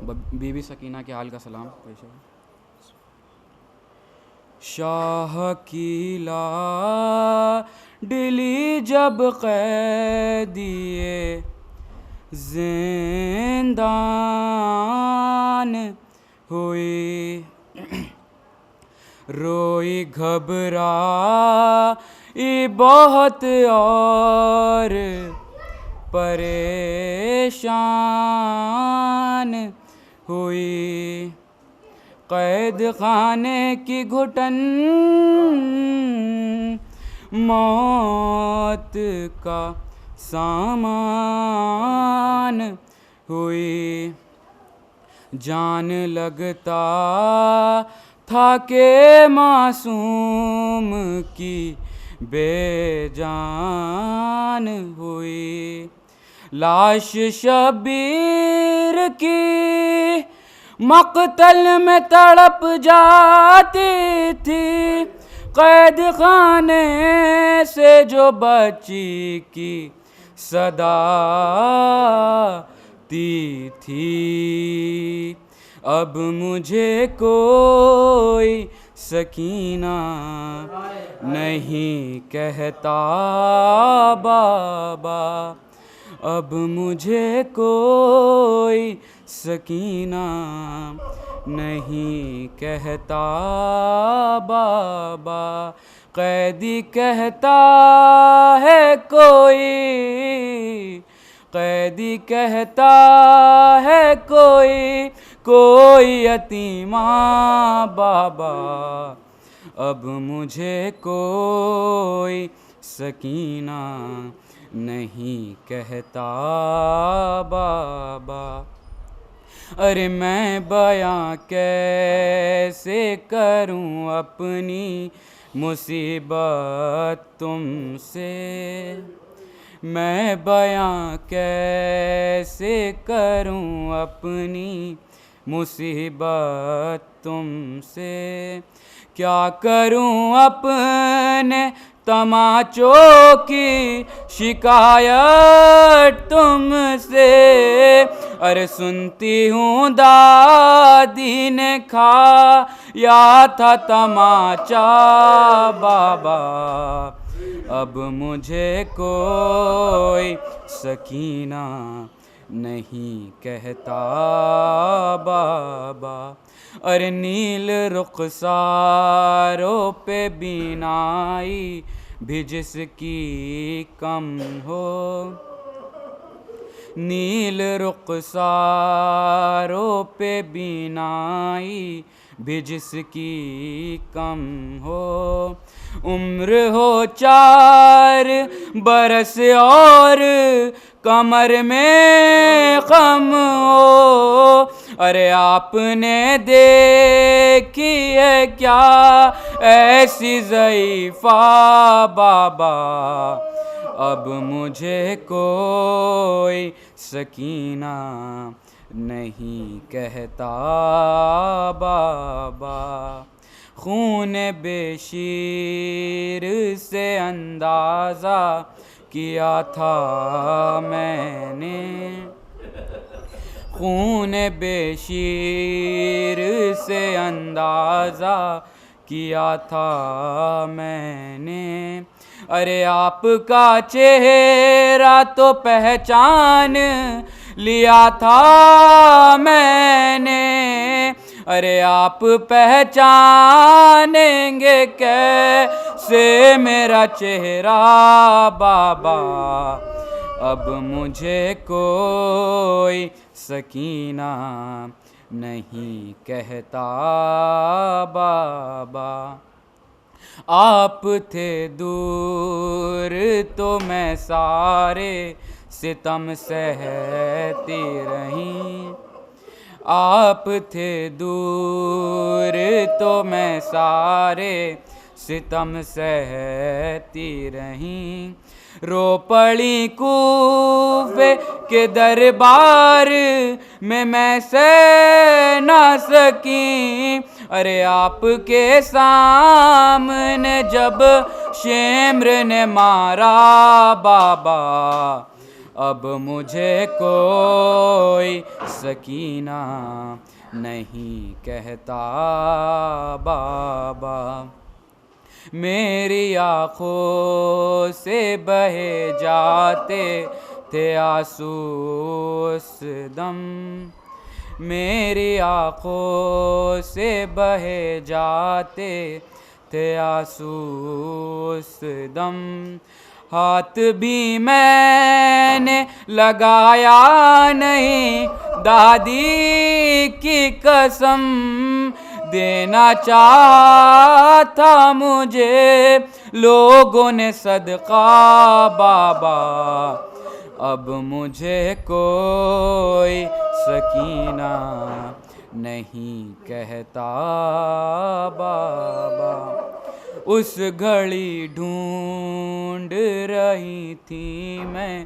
बीबी सकीना के हाल का सलाम पेश है। शाह की लाडली जब कैदिए जिंदान हुई, रोई घबराई बहुत और परेशान हुई। कैद खाने की घुटन मौत का सामान हुई। जान लगता था कि मासूम की बेजान हुई। लाश शबीर की मक़तल में तड़प जाती थी, कैद खाने से जो बच्ची की सदा ती थी। अब मुझे कोई सकीना नहीं कहता बाबा, अब मुझे कोई सकीना नहीं कहता बाबा। कैदी कहता है कोई, कैदी कहता है कोई यतीमा बाबा, अब मुझे कोई सकीना नहीं कहता बाबा। अरे मैं बयां कैसे करूं अपनी मुसीबत तुमसे, मैं बयां कैसे करूं अपनी मुसीबत तुमसे। क्या करूं अपने तमाचों की शिकायत तुमसे। अरे सुनती हूँ दादी ने खाया था तमाचा बाबा, अब मुझे कोई सकीना नहीं कहता बाबा। अरे नील रुखसारों पे बीनाई भी जिसकी कम हो, नील रुखसारों पे बीनाई भी जिसकी कम हो। उम्र हो 4 बरस और कमर में गम हो। अरे आपने देखी है क्या ऐसी ज़ईफ़ा बाबा, अब मुझे कोई सकीना नहीं कहता बाबा। खून बेशीर से अंदाज़ा किया था मैंने, खून बेशीर से अंदाज़ा किया था मैंने। अरे आपका चेहरा तो पहचान लिया था मैंने। अरे आप पहचानेंगे कैसे मेरा चेहरा बाबा, अब मुझे कोई सकीना नहीं कहता बाबा। आप थे दूर तो मैं सारे सितम सहती रही, आप थे दूर तो मैं सारे सितम सहती रही। रो पड़ी कूफे के दरबार में मैं सह ना सकी। अरे आपके सामने जब शेम्र ने मारा बाबा, अब मुझे कोई सकीना नहीं कहता बाबा। मेरी आँखों से बहे जाते थे आंसू उस दम, मेरी आँखों से बहे जाते थे आंसू उस दम। हाथ भी मैंने लगाया नहीं दादी की कसम, देना चाहता मुझे लोगों ने सदका बाबा। अब मुझे कोई सकीना नहीं कहता बाबा। उस घड़ी ढूंढ रही थी मैं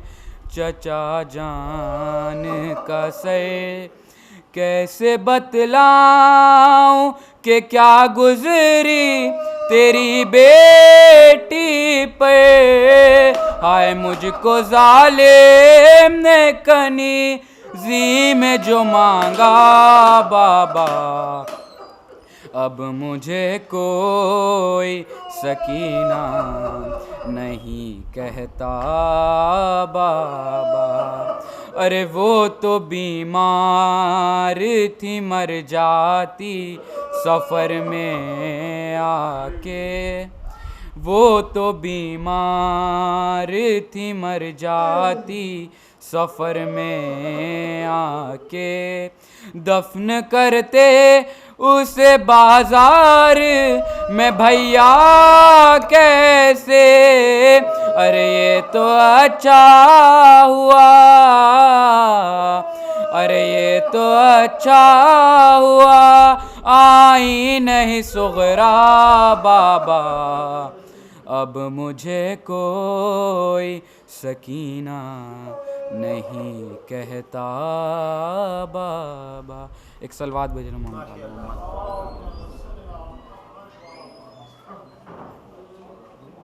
चचा जान का सर, कैसे बतलाऊं कि क्या गुजरी तेरी बेटी पे। हाय मुझको जालिम ने कनीज़ी में जो मांगा बाबा। अब मुझे कोई सकीना नहीं कहता बाबा। अरे वो तो बीमार थी मर जाती सफ़र में आके, वो तो बीमार थी मर जाती सफ़र में आके। दफन करते उसे बाजार में भैया कैसे, अरे ये तो अच्छा हुआ, अरे ये तो अच्छा हुआ आई नहीं सुगरा बाबा। अब मुझे कोई सकीना नहीं कहता बाबा। एक सलवात बजर मोहम्मद।